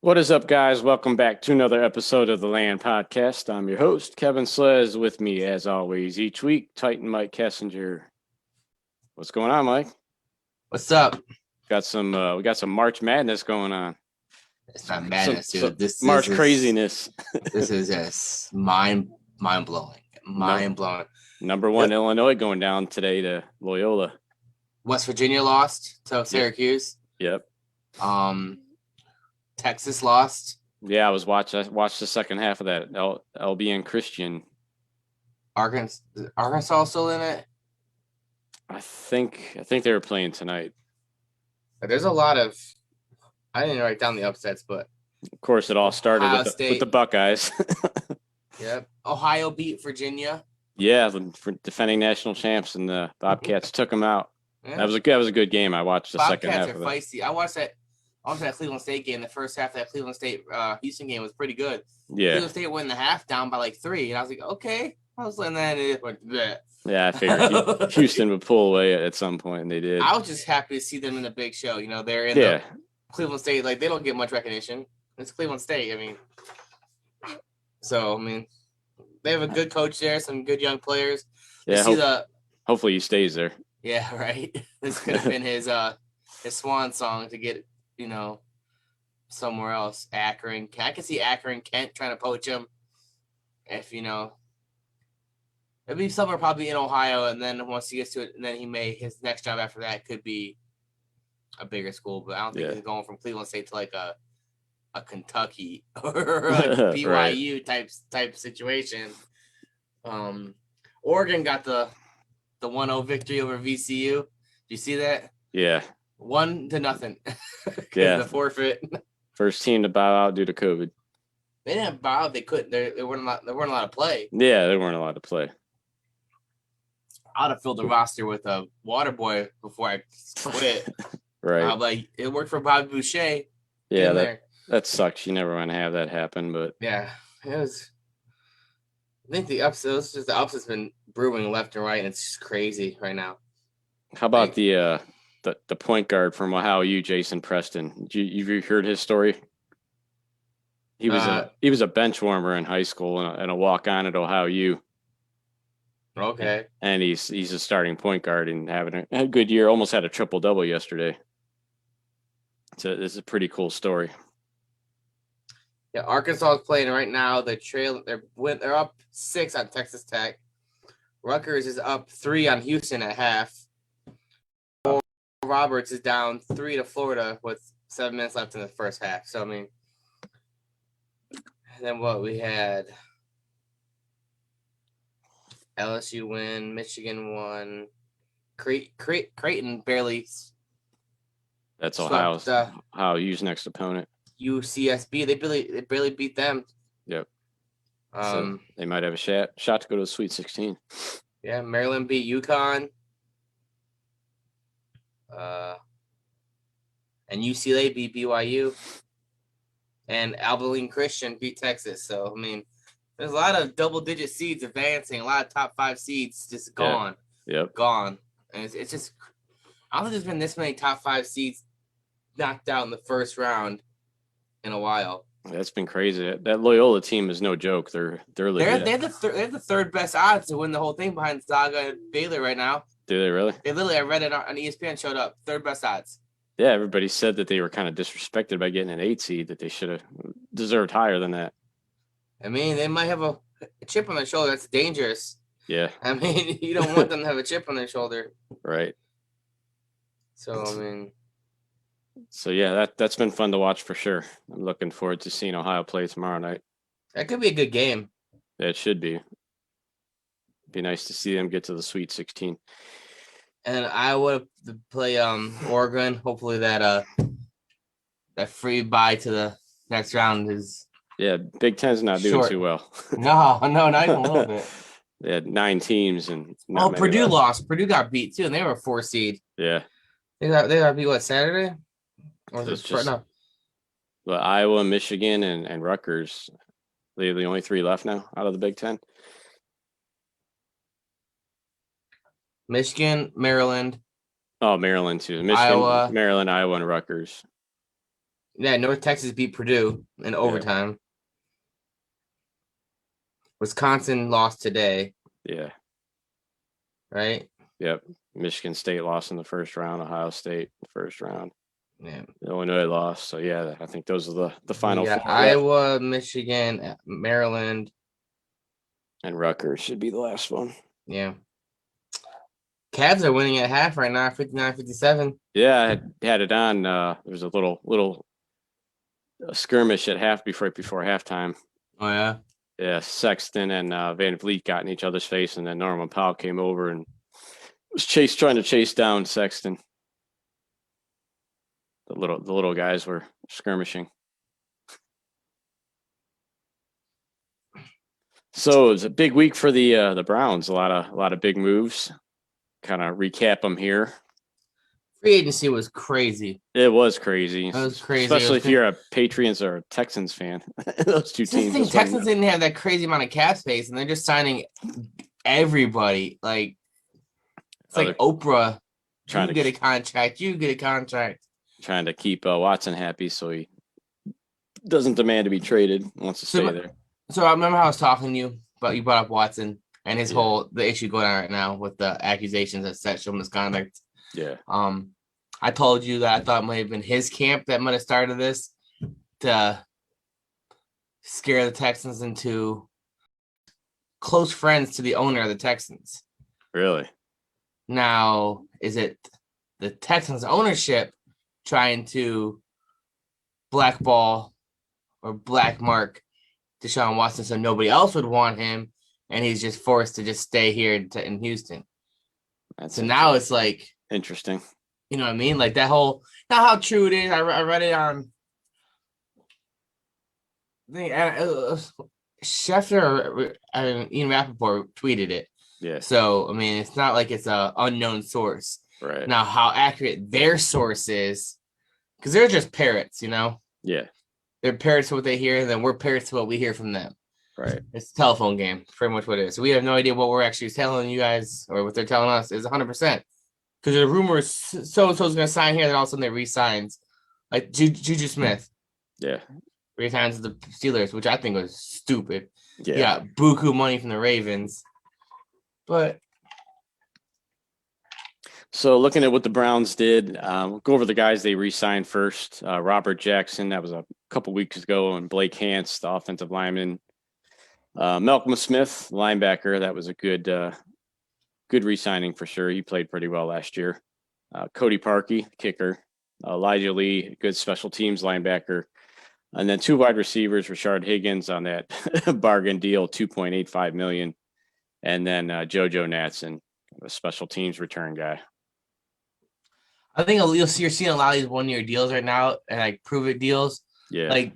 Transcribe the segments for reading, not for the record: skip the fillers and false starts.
What is up, guys? Welcome back to another episode of the Land Podcast. I'm your host, Kevin Slez. With me, as always, each week, Titan Mike Kessinger. What's going on, Mike? What's up? We got some March Madness going on. It's not madness, dude. This March is craziness. This is just mind blowing. Mind blowing. Number one, Illinois going down today to Loyola. West Virginia lost to Syracuse. Yep. Texas lost. Yeah, I watched the second half of that. LBN Christian. Arkansas still in it? I think they were playing tonight. There's a lot of. I didn't write down the upsets, but of course it all started with the Buckeyes. Yep. Ohio beat Virginia. Yeah, for defending national champs, and the Bobcats took them out. Yeah. That was a good game. I watched the second half of it. Bobcats are feisty. I watched that Cleveland State game. The first half of that Cleveland State Houston game was pretty good. Yeah. Cleveland State went in the half down by like 3, and I was like, okay. I was letting that in. Yeah, I figured Houston would pull away at some point, and they did. I was just happy to see them in the big show. You know, they're in the Cleveland State. Like, they don't get much recognition. It's Cleveland State. I mean, they have a good coach there, some good young players. Yeah, hopefully he stays there. Yeah, right. This could have been his swan song to get, somewhere else. Akron. I can see Akron, Kent trying to poach him. If, it'd be somewhere probably in Ohio, and then once he gets to it, and then his next job after that could be a bigger school. But I don't think he's going from Cleveland State to like a Kentucky or a BYU type situation. Oregon got the 1-0 victory over VCU. Did you see that? Yeah. 1-0. Yeah. The forfeit. First team to bow out due to COVID. They didn't bow out. They couldn't. They weren't allowed to play. Yeah, they weren't allowed to play. I'd have filled the roster with a water boy before I quit. Right. Like, it worked for Bobby Boucher. Yeah, that sucks. You never want to have that happen, but yeah, it was. I think the upset's been brewing left and right, and it's just crazy right now. How about the point guard from Ohio U, Jason Preston? You heard his story? He was a bench warmer in high school and a walk on at Ohio U. Okay. And he's a starting point guard and having a good year. Almost had a triple-double yesterday. So this is a pretty cool story. Yeah, Arkansas is playing right now. They're up 6 on Texas Tech. Rutgers is up 3 on Houston at half. Roberts is down 3 to Florida with 7 minutes left in the first half. So, and then what we had, LSU win, Michigan won, Creighton barely. That's Ohio U's next opponent. UCSB, they barely beat them. Yep. So they might have a shot to go to the Sweet 16. Yeah, Maryland beat UConn. And UCLA beat BYU. And Abilene Christian beat Texas. So, there's a lot of double-digit seeds advancing. A lot of top 5 seeds just gone. Yep. Gone. And it's just – I don't think there's been this many top 5 seeds knocked out in the first round in a while. That's been crazy. That Loyola team is no joke. They're legit. They have the third best odds to win the whole thing behind Zaga and Baylor right now. Do they really? They literally, I read it on ESPN, showed up. Third best odds. Yeah, everybody said that they were kind of disrespected by getting an 8 seed, that they should have deserved higher than that. They might have a chip on their shoulder. That's dangerous. Yeah. You don't want them to have a chip on their shoulder. Right. So, So, yeah, that's been fun to watch for sure. I'm looking forward to seeing Ohio play tomorrow night. That could be a good game. Yeah, it should be. It'd be nice to see them get to the Sweet 16. And Iowa play Oregon. Hopefully that free bye to the next round is. Yeah, Big Ten's not doing too well. No, not even a little bit. They had 9 teams and. Purdue lost. Purdue got beat too, and they were a 4 seed. Yeah. They got beat what, Saturday? Or was it no? Well, Iowa, Michigan, and Rutgers. They're the only 3 left now out of the Big Ten. Michigan, Maryland. Oh, Maryland too. Michigan, Iowa. Maryland, Iowa, and Rutgers. Yeah, North Texas beat Purdue in overtime. Wisconsin lost today. Yeah. Right? Yep. Michigan State lost in the first round. Ohio State first round. Yeah. Illinois lost. So yeah, I think those are the final four. Iowa, Michigan, Maryland, and Rutgers should be the last one. Yeah. Cavs are winning at half right now, 59-57. Yeah, I had it on. There was a little skirmish at half before halftime. Oh yeah. Yeah, Sexton and Van Vliet got in each other's face, and then Norman Powell came over and was trying to chase down Sexton. The little guys were skirmishing. So it's a big week for the Browns. A lot of big moves. Kind of recap them here. Free agency was crazy. It was crazy. It was crazy. Especially if you're a Patriots or a Texans fan. Those two teams. The Texans didn't have that crazy amount of cap space, and they're just signing everybody. Like it's like Oprah. You get a contract. You get a contract. Trying to keep Watson happy, so he doesn't demand to be traded. Wants to stay there. So I remember how I was talking to you, but you brought up Watson and his the issue going on right now with the accusations of sexual misconduct. Yeah. I told you that I thought it might have been his camp that might have started this to scare the Texans into close friends to the owner of the Texans. Really? Now, is it the Texans ownership trying to blackball or black mark Deshaun Watson so nobody else would want him, and he's just forced to just stay here in Houston? So now it's like interesting. You know what I mean? Like that whole, not how true it is. I read it on Schefter or Ian Rappaport tweeted it. Yeah. So, I mean, it's not like it's an unknown source. Right. Now, how accurate their source is, because they're just parrots, you know? Yeah. They're parrots to what they hear, and then we're parrots to what we hear from them. Right. It's a telephone game, pretty much what it is. So we have no idea what we're actually telling you guys or what they're telling us is 100%. Because the rumor is so-and-so's going to sign here, then all of a sudden they re-signs. Like Juju Smith. Yeah. Re-signs the Steelers, which I think was stupid. Yeah. He got buku money from the Ravens. But so looking at what the Browns did, we'll go over the guys they re-signed first. Robert Jackson, that was a couple weeks ago, and Blake Hance, the offensive lineman. Malcolm Smith, linebacker, that was a good re-signing for sure. He played pretty well last year. Cody Parkey, kicker. Elijah Lee, good special teams linebacker. And then two wide receivers, Rashard Higgins on that bargain deal, $2.85 million. And then JoJo Natson, a special teams return guy. I think you're seeing a lot of these one-year deals right now, and like prove-it deals. Yeah. Like,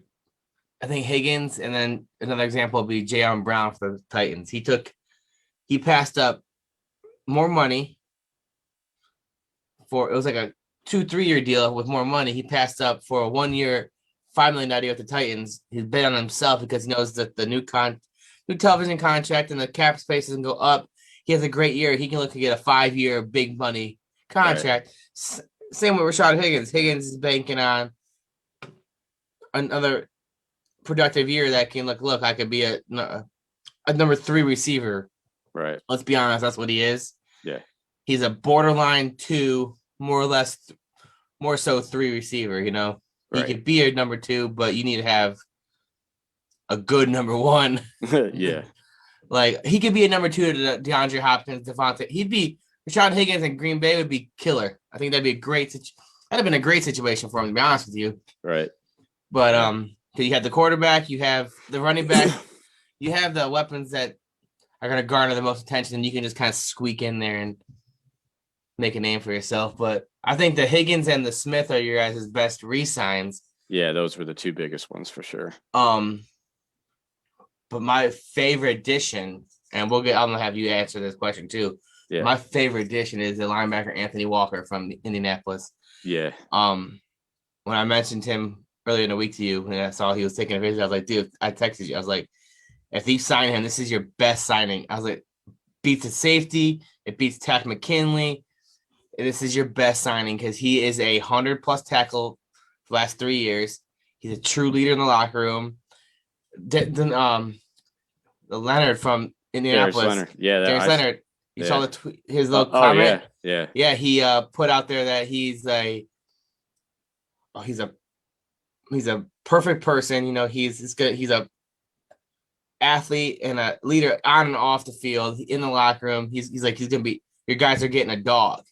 I think Higgins, and then another example would be Jayon Brown for the Titans. He passed up more money it was like a 2-3 year deal with more money. He passed up for a 1 year, $5 million deal with the Titans. He's bet on himself because he knows that the new television contract and the cap space doesn't go up. He has a great year. He can look to get a 5-year big money contract. Right. Same with Rashard Higgins. Higgins is banking on another productive year that can look, I could be a number 3 receiver. Right. Let's be honest, that's what he is. Yeah. He's a borderline 2, more or less, more so 3 receiver, you know. Right. He could be a number 2, but you need to have a good number 1. Yeah. Like, he could be a number 2 to DeAndre Hopkins, Devontae. He'd be, Rashard Higgins in Green Bay would be killer. I think that'd be that'd have been a great situation for him, to be honest with you. Right. But, because you have the quarterback, you have the running back, you have the weapons that are going to garner the most attention, and you can just kind of squeak in there and make a name for yourself. But I think the Higgins and the Smith are your guys' best re-signs. Yeah, those were the 2 biggest ones for sure. But my favorite addition, and I'm gonna have you answer this question too. Yeah. My favorite addition is the linebacker Anthony Walker from Indianapolis. Yeah. When I mentioned him earlier in the week to you, and I saw he was taking a visit, I was like, dude, I texted you. I was like, if you sign him, this is your best signing. I was like, beats the safety, it beats Takk McKinley. This is your best signing because he is a 100+ tackle for the last 3 years. He's a true leader in the locker room. The Leonard from Indianapolis. Leonard. Yeah, Darius Leonard. You saw his little Oh, comment? yeah. Yeah, he put out there that he's a perfect person. You know, he's good. He's a athlete and a leader on and off the field. In the locker room, he's gonna be. Your guys are getting a dog.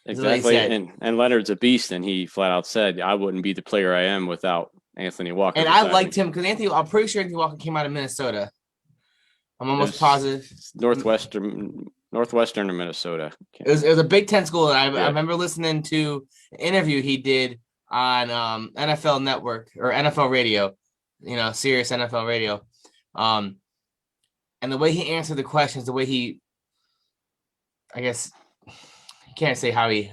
Exactly. And Leonard's a beast, and he flat out said, "I wouldn't be the player I am without Anthony Walker." And I liked him because I'm pretty sure Anthony Walker came out of Minnesota. I'm almost positive. Northwestern of Minnesota. It was a Big Ten school, and I remember listening to an interview he did on NFL Network or NFL Radio, Sirius NFL Radio. And the way he answered the questions, the way he, I guess, I can't say how he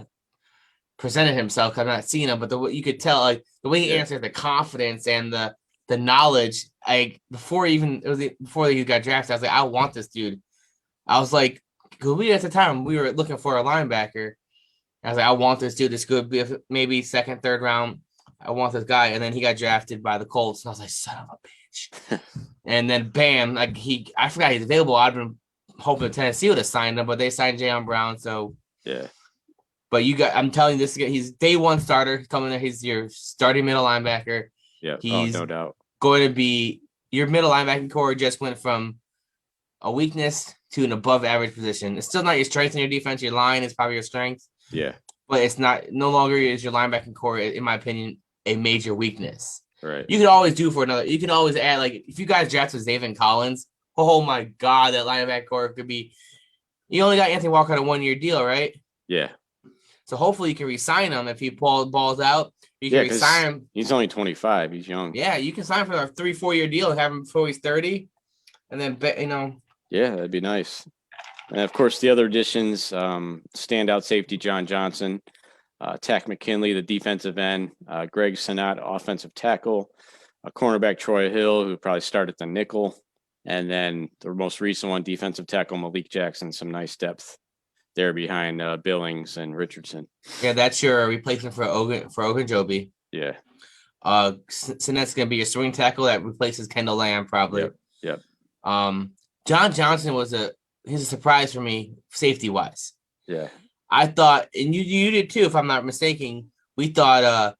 presented himself because I'm not seeing him, but the way you could tell, like the way he answered, the confidence and the knowledge. Before he got drafted, I was like, I want this dude. I was like, because at the time we were looking for a linebacker. I was like, I want this dude. This could be maybe second, third round. I want this guy. And then he got drafted by the Colts. And I was like, son of a bitch. And then bam, I forgot he's available. I'd been hoping Tennessee would have signed him, but they signed Jayon Brown. So yeah. But I'm telling you, he's day one starter. He's coming there. He's your starting middle linebacker. Yeah. He's no doubt going to be your middle linebacking core. Just went from a weakness to an above average position. It's still not your strength in your defense. Your line is probably your strength. Yeah. But it's no longer is your linebacking core, in my opinion, a major weakness. Right. You can always do for another. You can always add, like, if you guys drafted Zaven Collins, oh my God, that linebacker core could be. You only got Anthony Walker on a 1-year deal, right? Yeah. So hopefully you can re-sign him if he balls out. You can re-sign him. He's only 25. He's young. Yeah, you can sign for a 3-4 year deal and have him before he's 30, and then Yeah, that'd be nice. And of course, the other additions: standout safety John Johnson, Tack McKinley, the defensive end, Greg Sinat, offensive tackle, a cornerback Troy Hill, who probably started the nickel, and then the most recent one, defensive tackle Malik Jackson. Some nice depth there behind Billings and Richardson. Yeah, that's your replacement for Ogunjobi. Yeah. Sinet's gonna be your swing tackle that replaces Kendall Lamb probably. Yep. John Johnson he's a surprise for me safety wise. Yeah. I thought, and you did too, if I'm not mistaken. We thought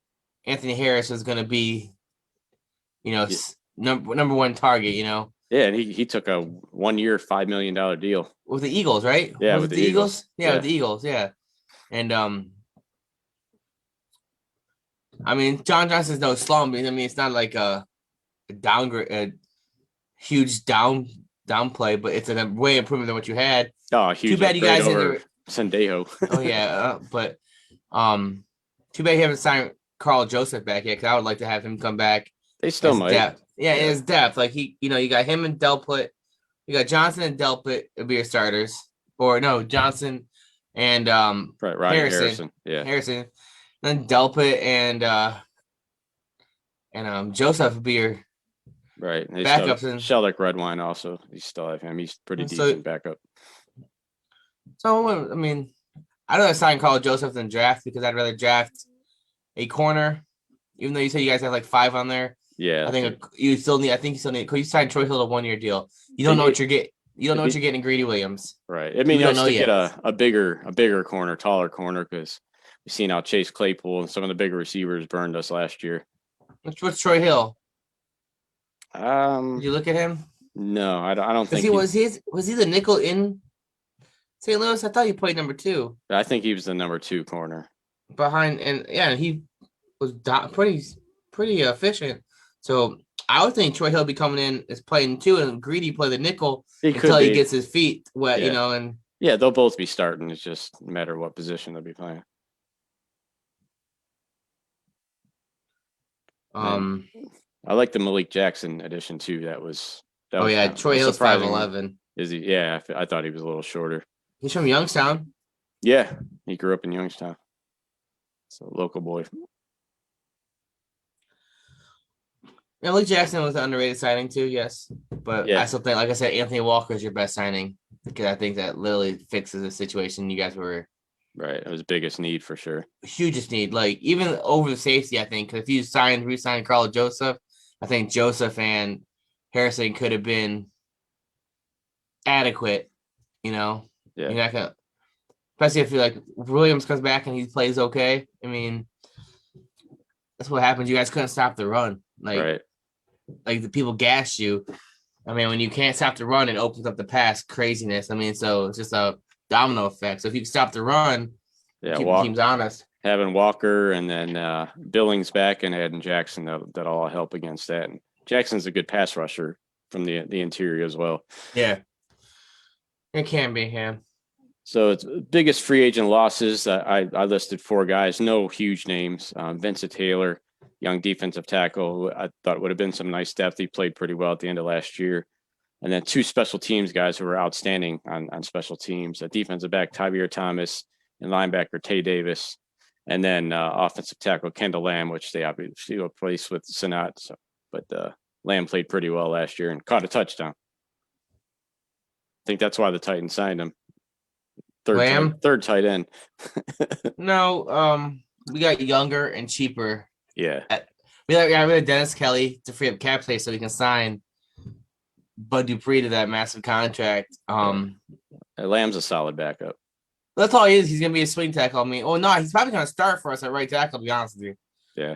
Anthony Harris was gonna be, number one target. Yeah, and he took a 1-year, $5 million deal with the Eagles, right? Yeah, with the Eagles. Yeah, with the Eagles. Yeah, and I mean, John Johnson's no slump. I mean, it's not like a downgrade, a huge downplay, but it's a way improvement than what you had. Oh, huge! Too bad you guys over Sendejo. Oh yeah, but too bad you haven't signed Carl Joseph back yet. Because I would like to have him come back. They still might. Depth. Yeah, it is depth. Like you got him and Delpit. You got Johnson and Delpit will be your starters, or no, Johnson and right, Harrison. Yeah, Harrison. Then Delpit and Joseph will be your right. They backups. Sheldrick Redwine also. You still have him. He's pretty decent backup. So I mean, I'd rather sign Carl Joseph than draft because I'd rather draft a corner, even though you say you guys have like 5 on there. Yeah, I think you still need. Because you signed Troy Hill a 1-year deal. You don't know what you're getting. You don't know what you're getting in Greedy Williams. Right. I mean, you have to get a bigger corner, taller corner, because we've seen how Chase Claypool and some of the bigger receivers burned us last year. What's Troy Hill? Did you look at him? No, I don't think was he the nickel in St. Louis? I thought he played number 2. I think he was the number 2 corner behind, and he was pretty efficient. So I would think Troy Hill be coming in as playing 2 and Greedy play the nickel until he gets his feet wet, and yeah, they'll both be starting. It's just a matter of what position they'll be playing. I like the Malik Jackson addition too. That was Troy Hill's 5'11". Is he? Yeah, I thought he was a little shorter. He's from Youngstown. Yeah, he grew up in Youngstown. So local boy. Malik Jackson was an underrated signing too, yes. But I still think, like I said, Anthony Walker is your best signing because I think that literally fixes the situation you guys were Right. It was biggest need for sure. Hugest need. Like even over the safety, I think. Because if you re-signed Carl Joseph, I think Joseph and Harrison could have been adequate. You know, Yeah. you're not gonna, especially if like Williams comes back and he plays okay. I mean, that's what happens. You guys couldn't stop the run. Right. Like the people gassed you. I mean, when you can't stop the run, it opens up the pass craziness. I mean, so it's just a domino effect. So if you can stop the run, Yeah. keep the teams honest. Having Walker and then Billings back and adding Jackson, that'll all help against that. And Jackson's a good pass rusher from the interior as well. Yeah, it can be, yeah. So it's biggest free agent losses. I listed 4 guys, no huge names. Vincent Taylor, young defensive tackle, I thought would have been some nice depth. He played pretty well at the end of last year. And then 2 special teams guys who were outstanding on special teams. A defensive back, Tyvier Thomas, and linebacker, Tay Davis. And then offensive tackle, Kendall Lamb, which they obviously replaced with Sinat. So, but Lamb played pretty well last year and caught a touchdown. I think that's why the Titans signed him. Third tight end. No, we got younger and cheaper. Yeah. We got rid of Dennis Kelly to free up cap space so we can sign Bud Dupree to that massive contract. Lamb's a solid backup. That's all he is. He's gonna be a swing tackle. I mean, he's probably gonna start for us at right tackle, to be honest with you. Yeah.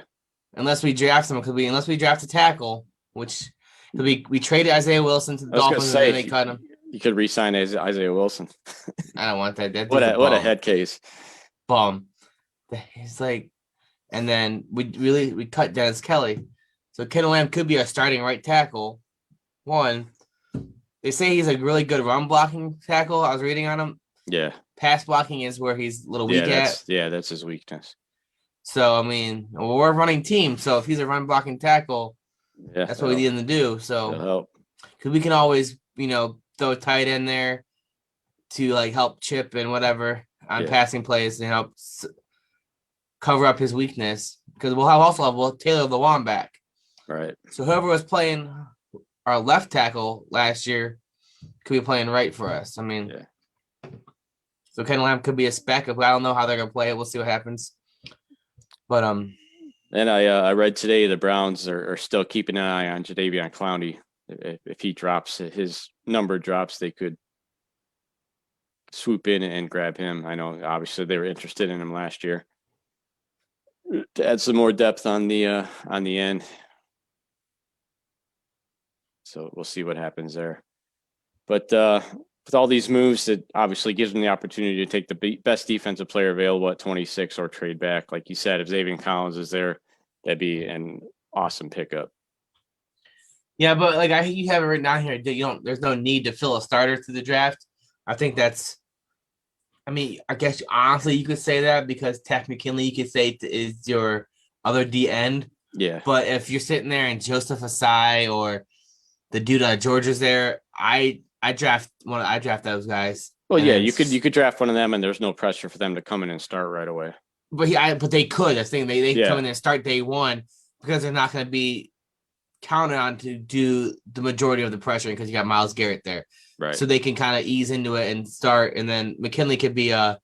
Unless we draft him, unless we draft a tackle, which could be, we traded Isaiah Wilson to the Dolphins and then they cut him. You could re-sign Isaiah Wilson. I don't want that. What a head case. Bum. He's like, and then we cut Dennis Kelly. So Kendall Lamb could be our starting right tackle. One, they say he's a really good run blocking tackle. I was reading on him. Yeah. Pass blocking is where he's a little weak at. That's his weakness. So, I mean, we're a running team. So if he's a run blocking tackle, that's what we need him to do. So, because we can always, throw a tight end there to like help Chip and whatever on passing plays and help cover up his weakness. Because we'll have Taylor Lewan back. Right. So whoever was playing our left tackle last year could be playing right for us. I mean, so Ken Lamb could be a spec. I don't know how they're gonna play it. We'll see what happens. But and I read today the Browns are still keeping an eye on Jadeveon Clowney. If he drops, his number drops, they could swoop in and grab him. I know obviously they were interested in him last year to add some more depth on the end. So we'll see what happens there. But with all these moves, it obviously gives them the opportunity to take the best defensive player available at 26 or trade back. Like you said, if Xavier Collins is there, that'd be an awesome pickup. Yeah, but like you have it written down here, there's no need to fill a starter through the draft. I think that's, I mean, I guess honestly you could say that because Tech McKinley, you could say is your other D end. Yeah. But if you're sitting there and Joseph Asai or the dude at Georgia's there, I draft those guys. Well, yeah, you could draft one of them, and there's no pressure for them to come in and start right away. But they could. I think they come in and start day one because they're not going to be counted on to do the majority of the pressure because you got Myles Garrett there, right? So they can kind of ease into it and start, and then McKinley could be a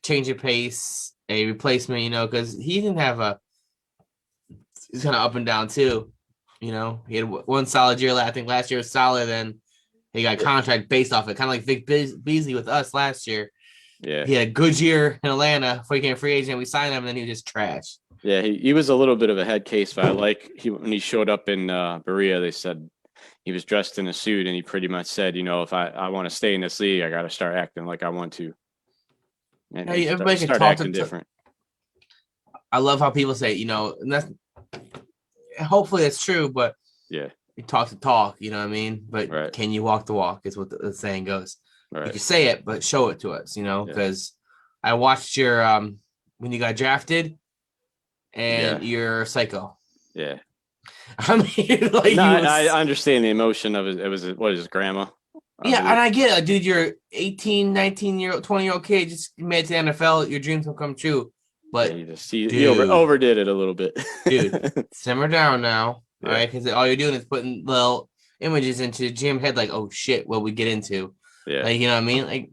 change of pace, a replacement, because he didn't have he's kind of up and down too. He had one solid year. I think last year was solid, and he got a contract based off it, kind of like Vic Beasley with us last year. Yeah, he had a good year in Atlanta before he became a free agent. We signed him, and then he was just trash. Yeah, he was a little bit of a head case, but when he showed up in Berea, they said he was dressed in a suit, and he pretty much said, if I want to stay in this league, I got to start acting like I want to. And everybody can start talk acting different. I love how people say, and that's hopefully it's true, but yeah, you talk the talk, you know what I mean? But Can you walk the walk is what the saying goes. Right. You can say it, but show it to us, because I watched your when you got drafted and you're a psycho. Yeah. I mean, like, I understand the emotion of it. It was his grandma. Yeah, and I get it, dude. You're 18, 19-year-old, 20-year-old kid, just made it to the NFL. Your dreams will come true. But he overdid it a little bit. Dude, simmer down now. All right, because all you're doing is putting little images into Jim's head, like, oh shit, what we get into. Yeah. Like, you know what I mean? Like,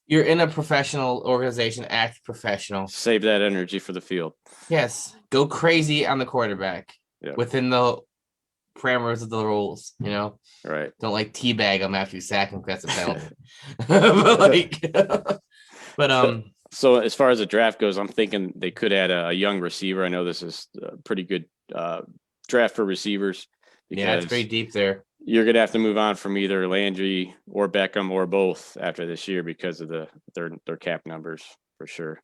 You're in a professional organization. Act professional. Save that energy for the field. Yes, go crazy on the quarterback within the parameters of the rules. Right. Don't like teabag him after you sack him because that's a penalty. But like, but So as far as the draft goes, I'm thinking they could add a young receiver. I know this is a pretty good draft for receivers. Yeah, it's pretty deep there. You're gonna have to move on from either Landry or Beckham or both after this year because of their cap numbers for sure.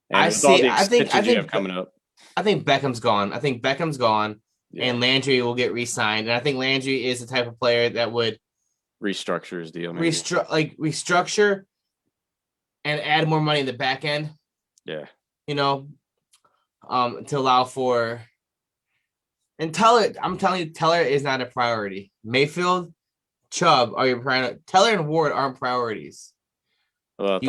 And with all the extensions you have coming up, I think Beckham's gone. And Landry will get re-signed. And I think Landry is the type of player that would restructure his deal, restructure and add more money in the back end. Yeah. To allow for. And Teller, I'm telling you, Teller is not a priority. Mayfield, Chubb are your priority. Teller and Ward aren't priorities. Well,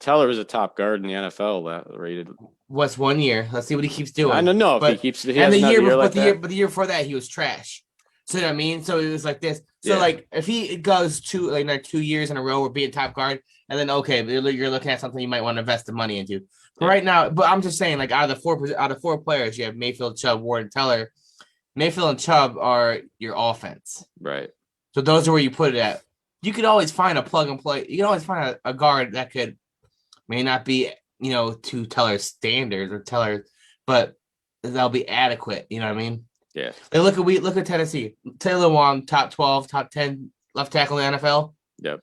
Teller was a top guard in the NFL rated. What's 1 year? Let's see what he keeps doing. I don't know if he keeps. But the year before that, he was trash. So you know what I mean, so it was like this. So like, if he goes 2 years in a row, we're being top guard, and then you're looking at something you might want to invest the money into. But right now, but I'm just saying, like out of the four players, you have Mayfield, Chubb, Ward, and Teller. Mayfield and Chubb are your offense. Right. So those are where you put it at. You could always find a plug and play. You can always find a guard that may not be, to Teller's standards or Teller, but that'll be adequate. You know what I mean? Yeah. Like look at Tennessee. Taylor Wong, top 12, top 10 left tackle in the NFL. Yep.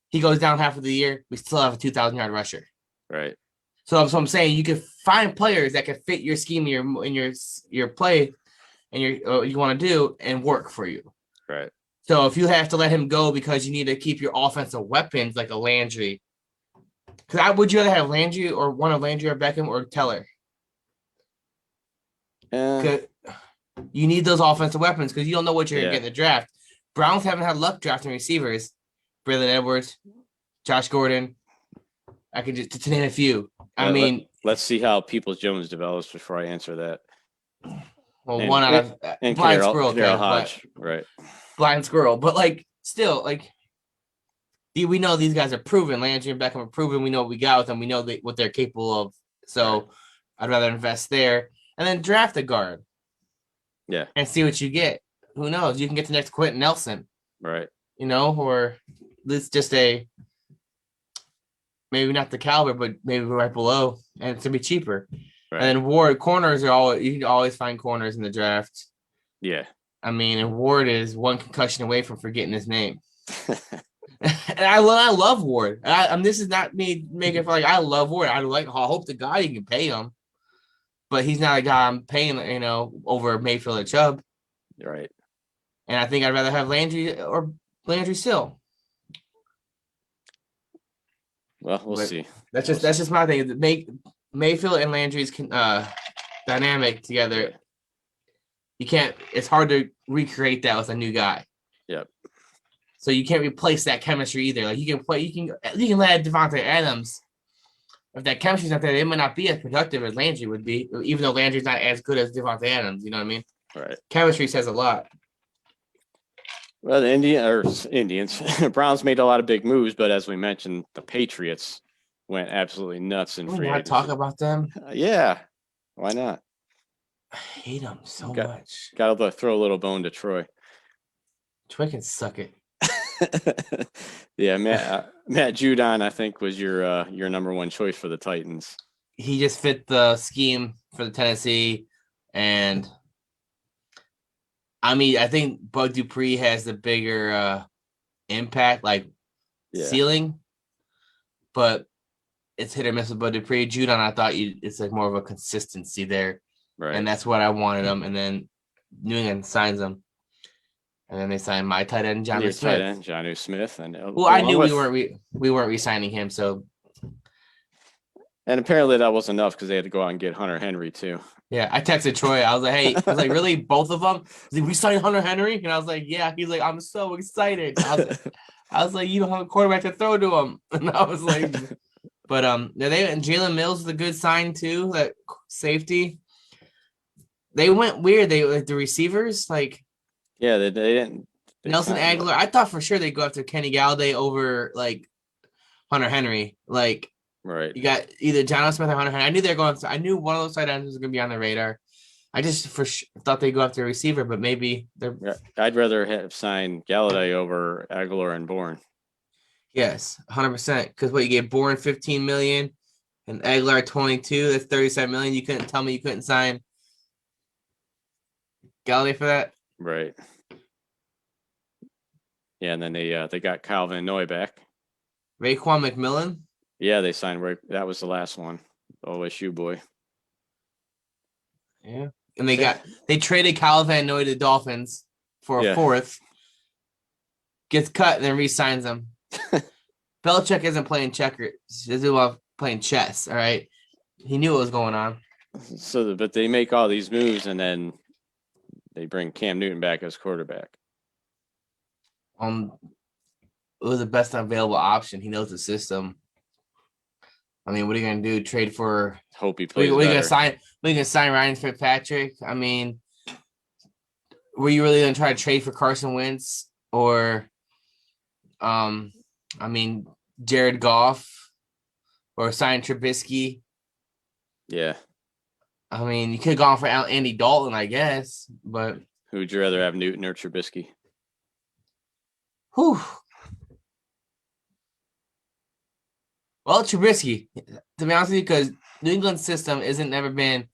He goes down half of the year. We still have a 2,000-yard rusher. Right. So I'm saying you can find players that can fit your scheme, your play, and you want to do and work for you. Right. So if you have to let him go because you need to keep your offensive weapons like a Landry, would you rather have Landry or one of Landry or Beckham or Teller? You need those offensive weapons because you don't know what you're going to get in the draft. Browns haven't had luck drafting receivers. Braylon Edwards, Josh Gordon. I could just to name a few. Let's see how Peoples-Jones develops before I answer that. Well, one out of blind squirrel. Hodge, right? Blind squirrel, but still, we know these guys are proven. Landry and Beckham are proven. We know what we got with them. We know what they're capable of. So I'd rather invest there and then draft a guard. Yeah. And see what you get. Who knows? You can get the next Quentin Nelson. Right. Or this just maybe not the caliber, but maybe right below, and it's gonna be cheaper. Right. And Ward corners you can always find corners in the draft. Yeah. And Ward is one concussion away from forgetting his name. And I love Ward. This is not me making fun. I love Ward. I hope to God you can pay him, but he's not a guy I'm paying. Over Mayfield or Chubb. Right. And I think I'd rather have Landry still. Well, we'll see. That's just my thing. Mayfield and Landry's dynamic together. You can't. It's hard to recreate that with a new guy. Yep. So you can't replace that chemistry either. Like you can let Devontae Adams. If that chemistry's not there, they might not be as productive as Landry would be, even though Landry's not as good as Devontae Adams. You know what I mean? Right. Chemistry says a lot. Well, the Indians, Browns made a lot of big moves, but as we mentioned, the Patriots went absolutely nuts in free agency. Talk about them? Yeah. Why not? I hate them so much. Got to throw a little bone to Troy. Troy can suck it. Yeah, Matt Judon, I think, was your number one choice for the Titans. He just fit the scheme for the Tennessee, and I think Bud Dupree has the bigger impact, ceiling, but it's hit or miss with Bud Dupree. Judon, I thought it's more of a consistency there, right? And that's what I wanted him. And then New England signs him, and then they signed my tight end, Jonnu Smith. I knew we weren't re-signing him, so. And apparently that was enough because they had to go out and get Hunter Henry too. Yeah, I texted Troy. I was like, "Hey, really, both of them?" He's like, "We signed Hunter Henry," and I was like, "Yeah." He's like, "I'm so excited." I was like, "You don't have a quarterback to throw to him," and I was like, "But and Jalen Mills is a good sign too. That safety." They went weird. The receivers they didn't. Nelson Aguilar. I thought for sure they'd go after Kenny Galladay over Hunter Henry. Like Right. you got either John Smith or Hunter Henry. I knew they were going. I knew one of those tight ends was going to be on the radar. I just thought they'd go after a receiver, but maybe they're. Yeah, I'd rather have signed Galladay over Aguilar and Bourne. Yes, 100%. Because what you gave Bourne $15 million and Aguilar 22. That's $37 million. You couldn't tell me you couldn't sign Galladay for that. Right. Yeah, and then they got Kyle Van Noy back. Raekwon McMillan. Yeah, they signed Ray. That was the last one. OSU boy. Yeah. And they traded Kyle Van Noy to the Dolphins for a fourth. Gets cut and then re-signs him. Belichick isn't playing checkers. He doesn't love playing chess, all right? He knew what was going on. So, but they make all these moves and then they bring Cam Newton back as quarterback. It was the best available option. He knows the system. I mean, what are you gonna do? Trade for? Hope he plays. What are you gonna sign? What are you gonna sign Ryan Fitzpatrick? I mean, were you really gonna try to trade for Carson Wentz or, Jared Goff or sign Trubisky? Yeah. I mean, you could have gone for Andy Dalton, I guess, but who would you rather have, Newton or Trubisky? Whew. Well, Trubisky, to be honest with you, because New England's system isn't never been,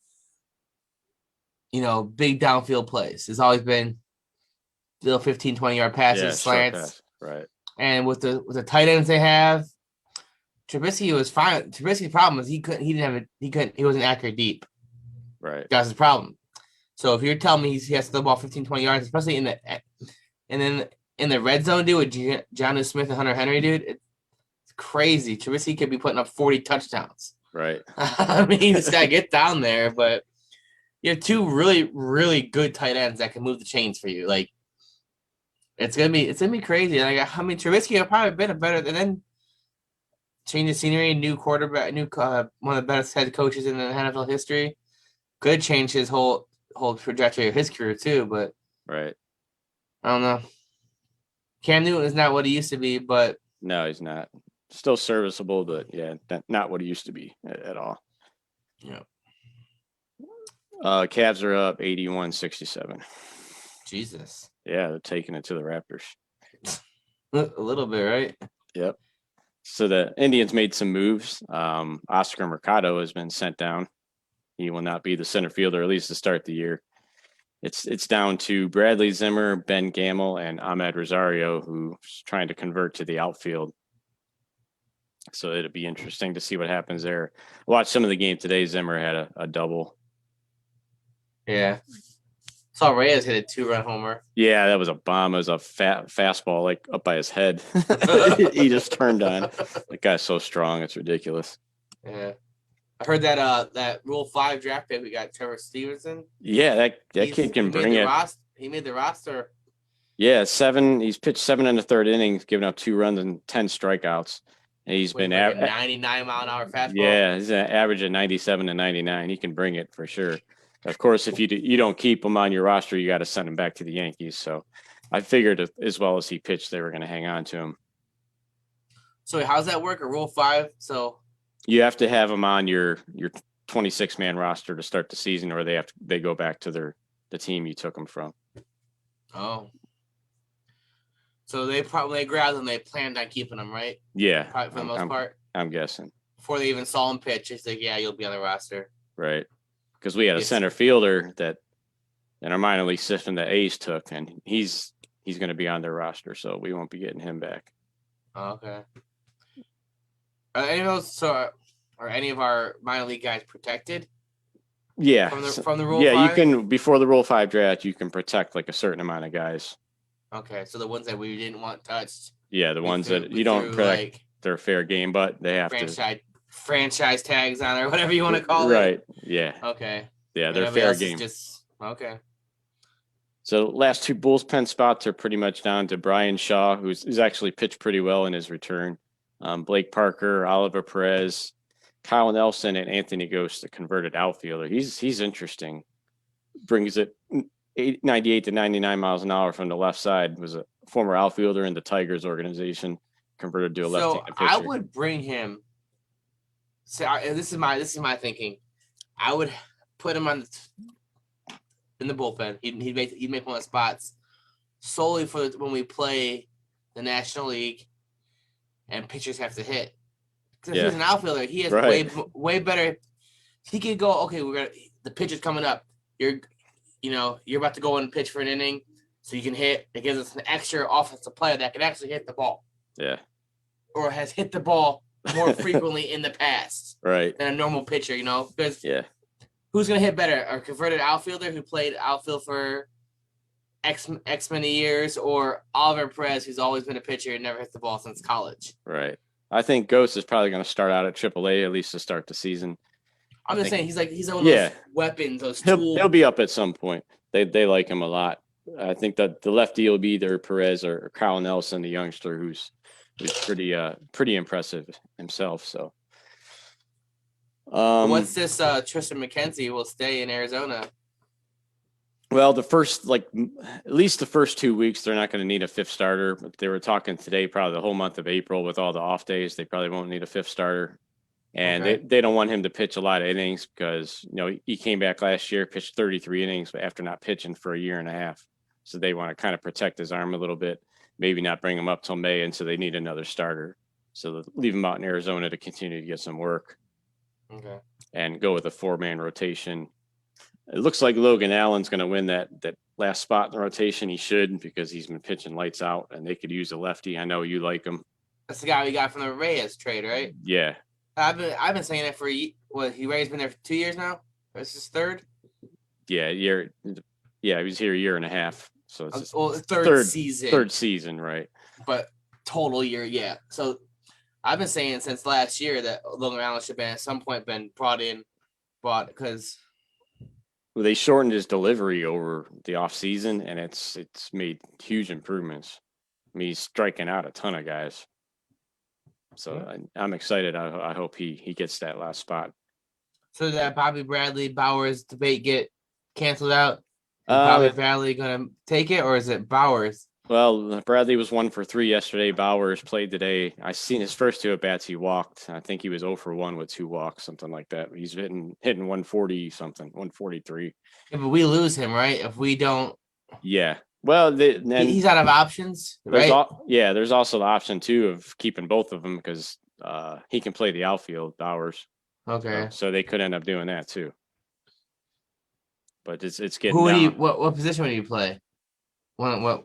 big downfield plays. It's always been little 15, 20-yard passes, slants. Pass. Right. And with the tight ends they have, Trubisky was fine. Trubisky's problem was he wasn't accurate deep. Right. That's his problem. So if you're telling me he has to throw the ball 15, 20 yards, especially in the red zone, dude, with Jonnu Smith and Hunter Henry, dude, it's crazy. Trubisky could be putting up 40 touchdowns. Right. I mean, you just gotta get down there, but you have two really, really good tight ends that can move the chains for you. Like, it's gonna be crazy. Like, Trubisky have probably been and then change the scenery, new quarterback, one of the best head coaches in the NFL history. Could change his whole trajectory of his career too, but right. I don't know. Cam Newton is not what he used to be, but no, he's not. Still serviceable, but yeah, not what he used to be at all. Yeah. Cavs are up 81-67. Jesus. Yeah, they're taking it to the Raptors. A little bit, right? Yep. So the Indians made some moves. Oscar Mercado has been sent down. He will not be the center fielder, at least to start the year. It's down to Bradley Zimmer, Ben Gamel, and Ahmed Rosario, who's trying to convert to the outfield. So it'll be interesting to see what happens there. I watched some of the game today. Zimmer had a double. Yeah. Saw Reyes hit a 2-run homer. Yeah, that was a bomb. It was a fastball, like up by his head. He just turned on. That guy's so strong. It's ridiculous. Yeah. I heard that Rule 5 draft pick we got, Trevor Stevenson. Yeah, that kid can bring it. He made the roster. Yeah, 7. He's pitched 7 in the third inning, giving up 2 runs and 10 strikeouts. And he's been 99-mile-an-hour fastball. Yeah, he's an average of 97 to 99. He can bring it for sure. Of course, if you don't keep him on your roster, you got to send him back to the Yankees. So I figured as well as he pitched, they were going to hang on to him. So how's that work? A Rule 5? So you have to have him on your 26-man roster to start the season, or they go back to the team you took them from. Oh. So they probably grabbed them. They planned on keeping them, right? Yeah. Probably for the most part. I'm guessing. Before they even saw him pitch, it's like, yeah, you'll be on the roster. Right. Because we had a center fielder that in our minor league system that A's took, and he's going to be on their roster, so we won't be getting him back. Oh, okay. Are any of our minor league guys protected? Yeah. From the Rule 5? Yeah, you can, before the Rule 5 draft, you can protect like a certain amount of guys. Okay, so the ones that we didn't want touched. Yeah, the ones that you don't protect, they're fair game, but they have franchise tags on or whatever you want to call it. Right. Yeah. Okay. Yeah, they're fair game. Okay. So last 2 bullpen spots are pretty much down to Brian Shaw, who's actually pitched pretty well in his return. Blake Parker, Oliver Perez, Kyle Nelson, and Anthony Ghost, the converted outfielder. He's interesting. Brings it 98 to 99 miles an hour from the left side. Was a former outfielder in the Tigers organization. converted to a lefty. So I would bring him. So this is my thinking. I would put him in the bullpen. He'd make one of the spots solely for when we play the National League and pitchers have to hit. Because if he's an outfielder, he has way better. He could go, okay, the pitcher's coming up. You're about to go and pitch for an inning, so you can hit. It gives us an extra offensive player that can actually hit the ball. Yeah. Or has hit the ball more frequently in the past. Right. Than a normal pitcher, because who's going to hit better? A converted outfielder who played outfield for X many years, or Oliver Perez, who's always been a pitcher and never hit the ball since college? Right. I think Ghost is probably going to start out at AAA at least to start the season. I'm just saying he's one of those weapons, those tools. He'll be up at some point. They like him a lot. I think that the lefty will be either Perez or Kyle Nelson, the youngster, who's pretty impressive himself. So, what's this? Tristan McKenzie will stay in Arizona. Well, at least the first 2 weeks, they're not going to need a fifth starter. But they were talking today, probably the whole month of April with all the off days, they probably won't need a fifth starter. And they don't want him to pitch a lot of innings because, he came back last year, pitched 33 innings after not pitching for a year and a half. So they want to kind of protect his arm a little bit, maybe not bring him up till May. And so they need another starter. So they'll leave him out in Arizona to continue to get some work. Okay. And go with a 4-man rotation. It looks like Logan Allen's going to win that last spot in the rotation. He should, because he's been pitching lights out and they could use a lefty. I know you like him. That's the guy we got from the Reyes trade, right? Yeah. I've been saying that for Reyes been there for 2 years now. This is third. Yeah, year. Yeah, he was here a year and a half. So it's third season. Third season, right? But total year, yeah. So I've been saying since last year that Logan Allen should have at some point been brought because they shortened his delivery over the off season, and it's made huge improvements. I mean, he's striking out a ton of guys. So I'm excited. I hope he gets that last spot. So that Bobby Bradley Bowers debate get canceled out? Is Bobby Bradley going to take it, or is it Bowers? Well, Bradley was 1 for 3 yesterday. Bowers played today. I seen his first 2 at bats. He walked. I think he was 0 for 1 with 2 walks, something like that. He's hitting 140 something, 143. Yeah, but we lose him, right? If we don't. Yeah. Well, he's out of options, right? There's also the option too of keeping both of them because he can play the outfield, Bowers. Okay. So they could end up doing that too. But it's getting. What position would you play? What?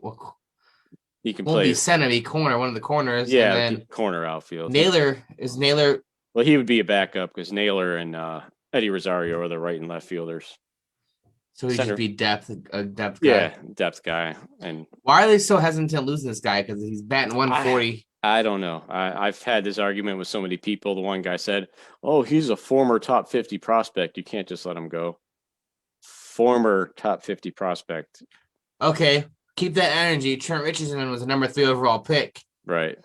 He can won't play be center, be corner, one of the corners. Yeah, and then corner outfield. Naylor. Well, he would be a backup because Naylor and Eddie Rosario are the right and left fielders. So he'd just be a depth guy. Yeah, depth guy. And why are they so hesitant losing this guy? Because he's batting 140. I don't know. I've had this argument with so many people. The one guy said, "Oh, he's a former top 50 prospect. You can't just let him go." Former top 50 prospect. Okay, keep that energy. Trent Richardson was a number 3 overall pick. Right.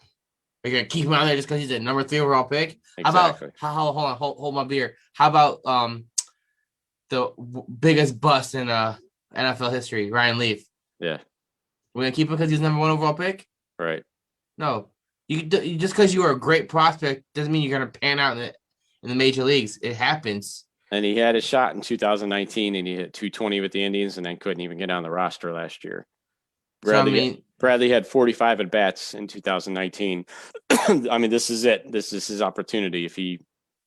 You're gonna keep him out there just because he's a number 3 overall pick? Exactly. How about hold my beer? How about the biggest bust in NFL history, Ryan Leaf? Yeah. We're gonna keep him because he's number 1 overall pick? Right. No, you just because you are a great prospect doesn't mean you're gonna pan out in the major leagues. It happens. And he had his shot in 2019, and he hit 220 with the Indians, and then couldn't even get on the roster last year. Bradley had 45 at bats in 2019. I mean, this is it. This is his opportunity. If he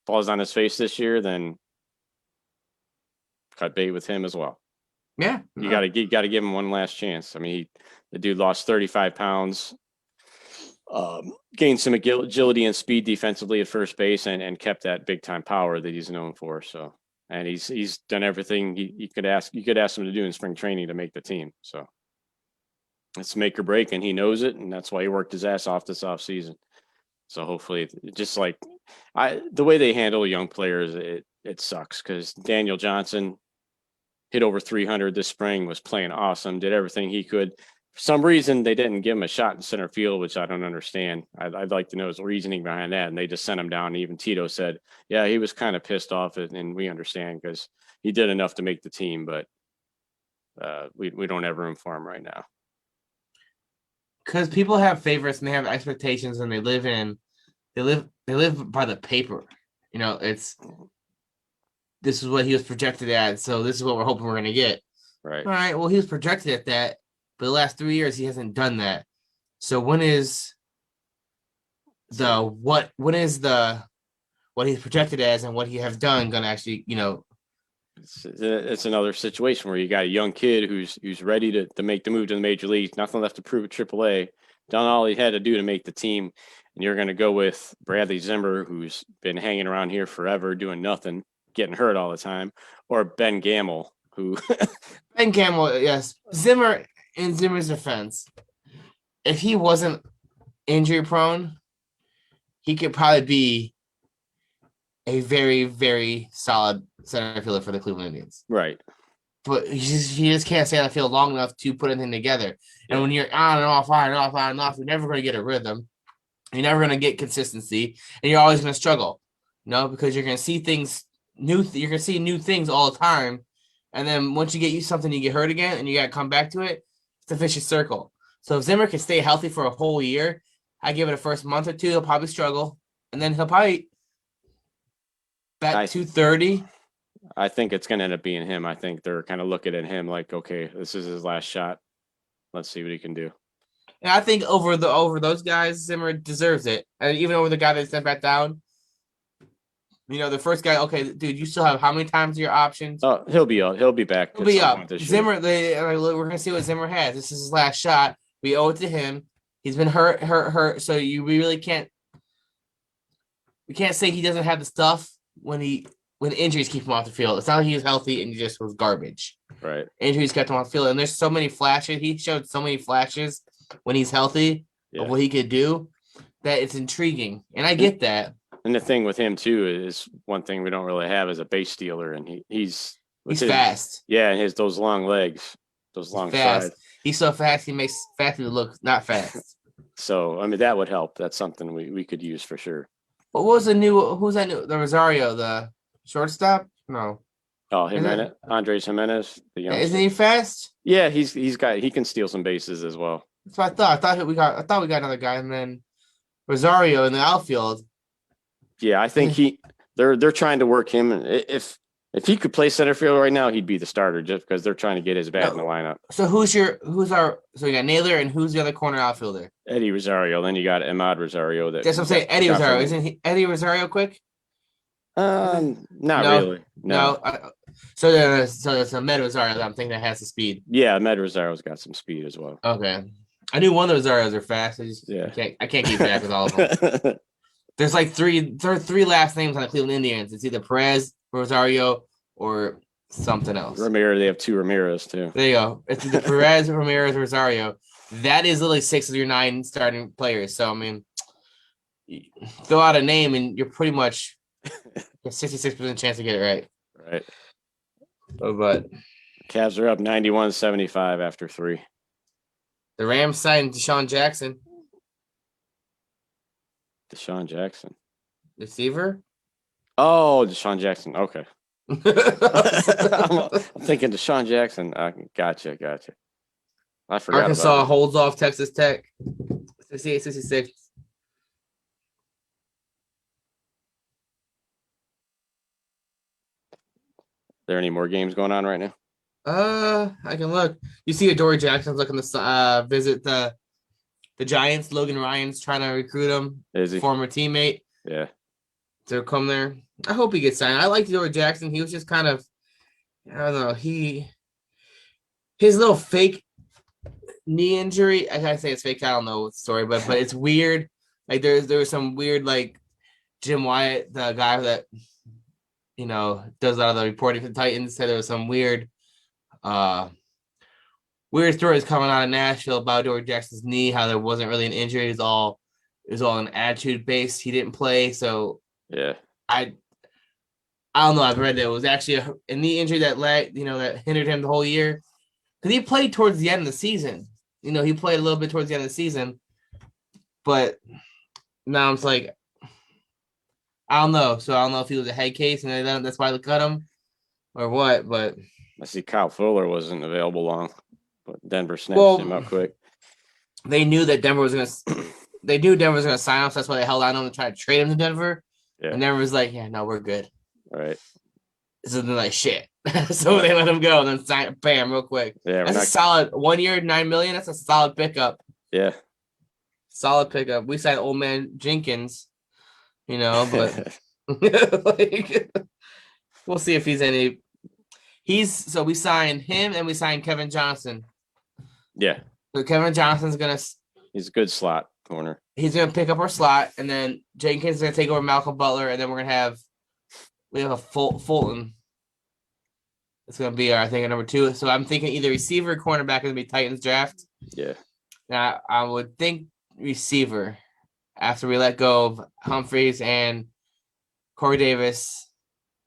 falls on his face this year, then cut bait with him as well. Yeah, you got to give him one last chance. I mean, the dude lost 35 pounds, gained some agility and speed defensively at first base, and kept that big time power that he's known for. So, and he's done everything you could ask him to do in spring training to make the team. So it's make or break, and he knows it, and that's why he worked his ass off this off season. So hopefully, just like the way they handle young players, it sucks because Daniel Johnson hit over 300 this spring, was playing awesome, did everything he could. For some reason, they didn't give him a shot in center field, which I don't understand. I'd like to know his reasoning behind that. And they just sent him down. And even Tito said, yeah, he was kind of pissed off, and we understand because he did enough to make the team, but we don't have room for him right now. Because people have favorites and they have expectations, and they live by the paper. This is what he was projected at, so this is what we're hoping we're gonna get. Right. All right. Well, he was projected at that, but the last 3 years he hasn't done that. So when is what he's projected as and what he has done gonna actually, It's another situation where you got a young kid who's ready to make the move to the major leagues. Nothing left to prove at AAA. Done all he had to do to make the team, and you're going to go with Bradley Zimmer, who's been hanging around here forever, doing nothing, getting hurt all the time, or Ben Gamble, who Ben Gamble, yes. Zimmer, in Zimmer's defense, if he wasn't injury prone, he could probably be a very, very solid center fielder for the Cleveland Indians. Right. But he just can't stay on the field long enough to put anything together. Yeah. And when you're on and off, you're never going to get a rhythm. You're never going to get consistency, and you're always going to struggle. Because you're going to see things new. You're going to see new things all the time, and then once you get used to something, you get hurt again, and you got to come back to it. It's a vicious circle. So if Zimmer can stay healthy for a whole year, I give it a first month or two, he'll probably struggle, and then he'll probably bat 230. I think it's going to end up being him. I think they're kind of looking at him like, okay, this is his last shot. Let's see what he can do. And I think over those guys, Zimmer deserves it. And even over the guy that sent back down, the first guy. Okay, dude, you still have how many times your options? Oh, he'll be up. He'll be back. He'll be up. Zimmer, we're gonna see what Zimmer has. This is his last shot. We owe it to him. He's been hurt. So we really can't. We can't say he doesn't have the stuff when injuries keep him off the field. It's not like he was healthy and he just was garbage. Right. Injuries kept him off the field, and there's so many flashes. He showed so many flashes when he's healthy of what he could do that it's intriguing, and I get that. And the thing with him too is one thing we don't really have is a base stealer, and he's fast. Yeah, and those long legs, those long strides. He's so fast. He makes Fatty look not fast. So I mean that would help. That's something we could use for sure. What was who's that new? The Rosario, the shortstop? No. Oh, Jimenez, Andres Jimenez. Isn't he fast? Yeah, he can steal some bases as well. That's what I thought. I thought we got another guy, and then Rosario in the outfield. Yeah, I think they're trying to work him. If he could play center field right now, he'd be the starter just because they're trying to get his bat in the lineup. So so we got Naylor, and who's the other corner outfielder? Eddie Rosario. Then you got Ahmad Rosario. That's what I'm saying. Eddie Rosario. Isn't Eddie Rosario quick? Not really. No. So it's a Med Rosario that I'm thinking that has the speed. Yeah, Med Rosario's got some speed as well. Okay. I knew one of the Rosarios are fast. I can't keep track with all of them. There's like three last names on the Cleveland Indians. It's either Perez, Rosario, or something else. Ramirez, they have two Ramirez too. There you go. It's either Perez, Ramirez, Rosario. That is literally 6 of your 9 starting players. So I mean, throw out a name and you're pretty much 66% chance to get it right. Right. But Cavs are up 91-75 after 3. The Rams signed Deshaun Jackson. Deshaun Jackson. Receiver? Oh, Deshaun Jackson. Okay. I'm thinking Deshaun Jackson. Gotcha. I forgot. Arkansas holds off Texas Tech. 68-66. There any more games going on right now? I can look. You see Adoree Jackson's looking to visit the Giants. Logan Ryan's trying to recruit him. Is he? Former teammate. Yeah. To come there. I hope he gets signed. I liked Adoree Jackson. He was just kind of, I don't know. His little fake knee injury. I gotta say it's fake. I don't know what the story, but it's weird. Like there was some weird, like Jim Wyatt, the guy that does a lot of the reporting for the Titans, said there was some weird stories coming out of Nashville about Adoree Jackson's knee, how there wasn't really an injury. It was all an attitude based. He didn't play, so yeah. I don't know. I've read that it was actually a knee injury that hindered him the whole year, because he played towards the end of the season. He played a little bit towards the end of the season, but now it's like, I don't know. So I don't know if he was a head case and that's why they cut him or what. But I see Kyle Fuller wasn't available long, but Denver snatched him up quick. they knew that Denver was gonna. They knew Denver was gonna sign off. So that's why they held on to him to try to trade him to Denver. Yeah. And Denver was like, "Yeah, no, we're good." Right. So they're like, "Shit." So they let him go and then sign, bam, real quick. Yeah. That's a solid 1 year, $9 million. That's a solid pickup. Yeah. Solid pickup. We signed old man Jenkins, but like, we'll see if he's any. So we signed him and we signed Kevin Johnson. Yeah. So Kevin Johnson's he's a good slot corner. He's gonna pick up our slot, and then Jenkins is gonna take over Malcolm Butler, and then we have a Fulton. It's gonna be our number 2. So I'm thinking either receiver or cornerback is gonna be Titans draft. Yeah. Now I would think receiver after we let go of Humphreys and Corey Davis.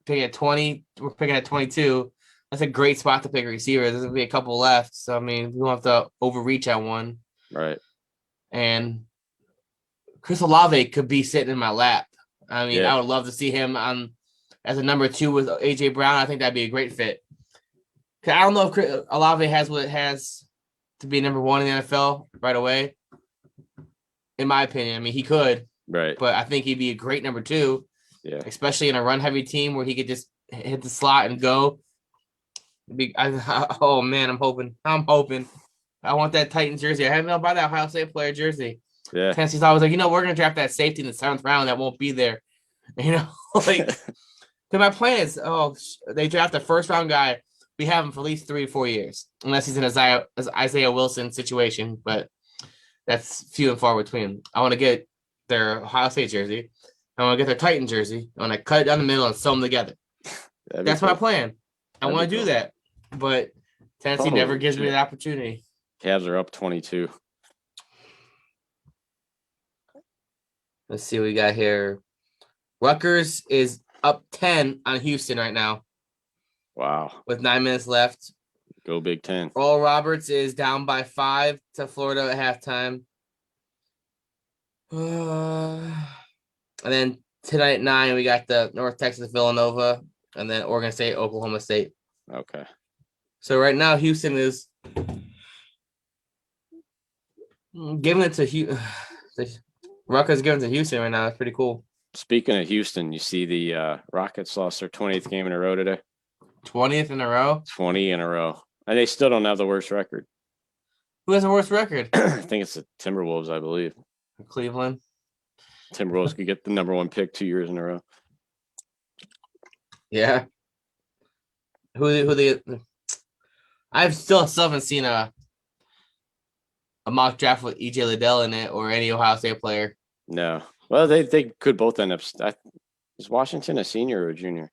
Picking at 20, we're picking at 22. That's a great spot to pick a receiver. There's gonna be a couple left, so I mean we don't have to overreach at one. Right. And Chris Olave could be sitting in my lap. I mean, Yeah. I would love to see him as a number 2 with AJ Brown. I think that'd be a great fit. I don't know if Chris Olave has what it has to be number 1 in the NFL right away. In my opinion, I mean he could, Right. but I think he'd be a great number 2. Yeah. Especially in a run-heavy team where he could just hit the slot and go. Oh man, I'm hoping. I want that Titans jersey. I haven't buy that Ohio State player jersey. Yeah. Tennessee's always like, we're gonna draft that safety in the 7th round that won't be there. Like, because my plan is, they draft the 1st round guy. We have him for at least 3 or 4 years, unless he's in Isaiah Wilson situation, but that's few and far between. I want to get their Ohio State jersey. I want to get their Titan jersey. I want to cut it down the middle and sew them together. That's my plan. I want to do that, but Tennessee never gives me the opportunity. Cavs are up 22. Let's see what we got here. Rutgers is up 10 on Houston right now. Wow. With 9 minutes left. Go Big Ten. Oral Roberts is down by 5 to Florida at halftime. And then tonight at 9, we got the North Texas Villanova, and then Oregon State, Oklahoma State. Okay. So right now, Houston is giving it to Rutgers giving it to Houston right now. It's pretty cool. Speaking of Houston, you see the Rockets lost their 20th game in a row today. 20th in a row? 20 in a row. And they still don't have the worst record. Who has the worst record? I think it's the Timberwolves, I believe. Cleveland. Timberwolves could get the number 1 pick 2 years in a row. Yeah. Who they? I still haven't seen a mock draft with EJ Liddell in it or any Ohio State player. No. Well, they could both end up. Is Washington a senior or a junior?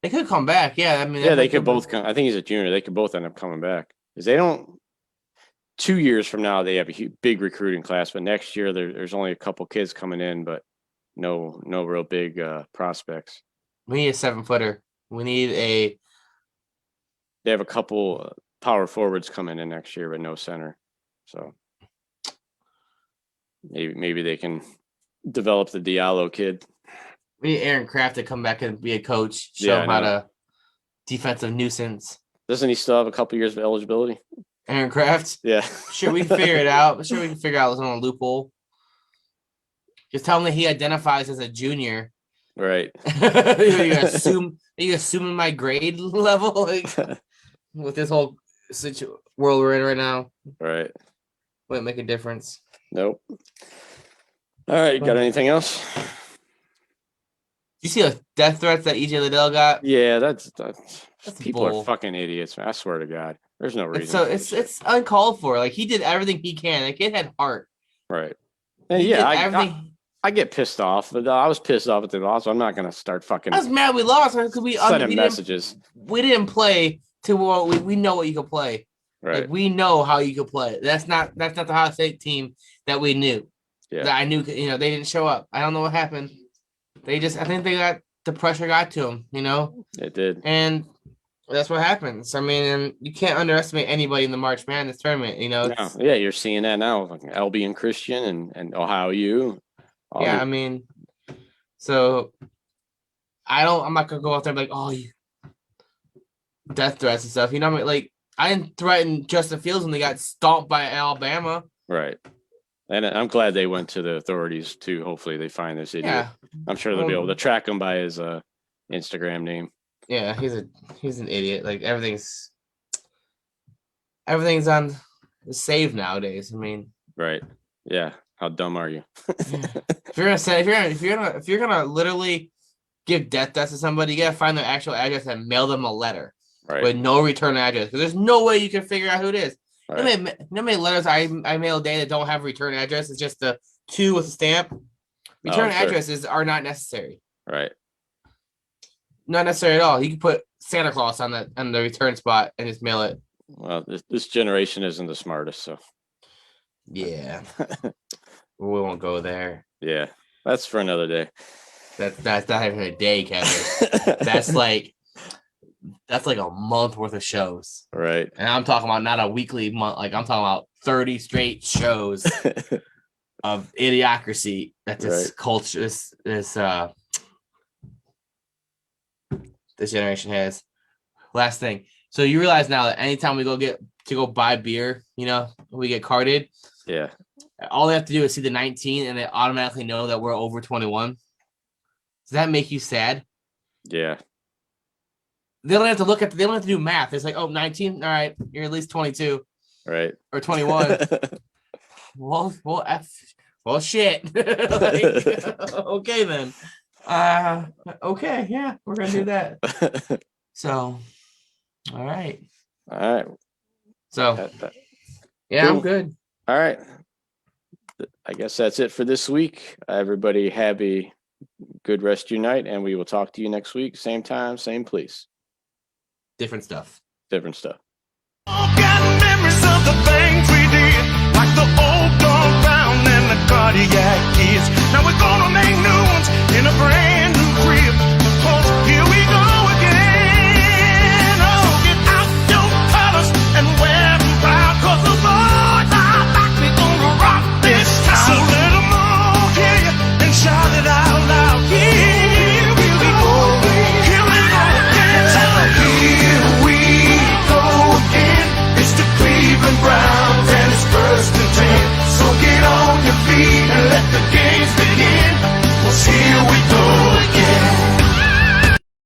They could come back. Yeah, I mean. Yeah, they could both come. I think he's a junior. They could both end up coming back because they don't. 2 years from now, they have a big recruiting class, but next year there's only a couple kids coming in, but no real big prospects. We need a 7-footer. We need a. They have a couple power forwards coming in next year, but no center. So maybe they can develop the Diallo kid. We need Aaron Kraft to come back and be a coach. Show him how to defensive nuisance. Doesn't he still have a couple years of eligibility? Aaron Kraft? Yeah. Sure, we can figure it out. Sure, we can figure out some loophole. Just tell him that he identifies as a junior. Right. you assuming my grade level with this whole world we're in right now. Right. Wouldn't make a difference. Nope. All right. Got anything else? You see the death threats that EJ Liddell got? Yeah, that's people bull. are fucking idiots. I swear to God. There's no reason. So it's uncalled for. Like he did everything he can. The kid had heart. Right. And I get pissed off. But I was pissed off at the loss. So I'm not gonna start fucking. I was mad we lost because we sending messages. We didn't play to what we know what you could play. Right. Like we know how you could play. That's not the Ohio State team that we knew. Yeah. That I knew. They didn't show up. I don't know what happened. I think they got the pressure got to them. It did. And that's what happens. I mean, and you can't underestimate anybody in the March Madness tournament. No. Yeah, you're seeing that now. Like LB and Christian and Ohio U. Yeah, I mean, so I'm not gonna go out there and be like, you death threats and stuff. You know what I mean? Like I didn't threaten Justin Fields when they got stomped by Alabama. Right. And I'm glad they went to the authorities too. Hopefully they find this idiot. Yeah. I'm sure they'll be able to track him by his Instagram name. Yeah, he's an idiot. Like everything's on the save nowadays. I mean, right. Yeah. How dumb are you? if you're gonna literally give death threats to somebody, you gotta find their actual address and mail them a letter with no return address. Because there's no way you can figure out who it is. Right. You know how many letters I mail a day that don't have a return address? It's just the 2 with a stamp. Return addresses are not necessary. Right. Not necessary at all. You can put Santa Claus on the return spot and just mail it. Well, this generation isn't the smartest, so. Yeah. We won't go there. Yeah. That's for another day. That's not even a day, Kevin. That's like a month worth of shows. Right. And I'm talking about not a weekly month. Like I'm talking about 30 straight shows of idiocracy that this culture, this generation has. Last thing. So you realize now that anytime we go buy beer, we get carded. Yeah. All they have to do is see the 19 and they automatically know that we're over 21. Does that make you sad? Yeah. They don't have to do math. It's like, 19. All right. You're at least 22. Right. Or 21. well, shit. Okay, then. Okay. Yeah, we're going to do that. So, all right. So, yeah, cool. I'm good. All right. I guess that's it for this week. Everybody have a good rest of your night, and we will talk to you next week. Same time, same place. Different stuff. Got memories of the things we did, like the old dog pound and the cardiac kids. Now we're gonna make new ones in a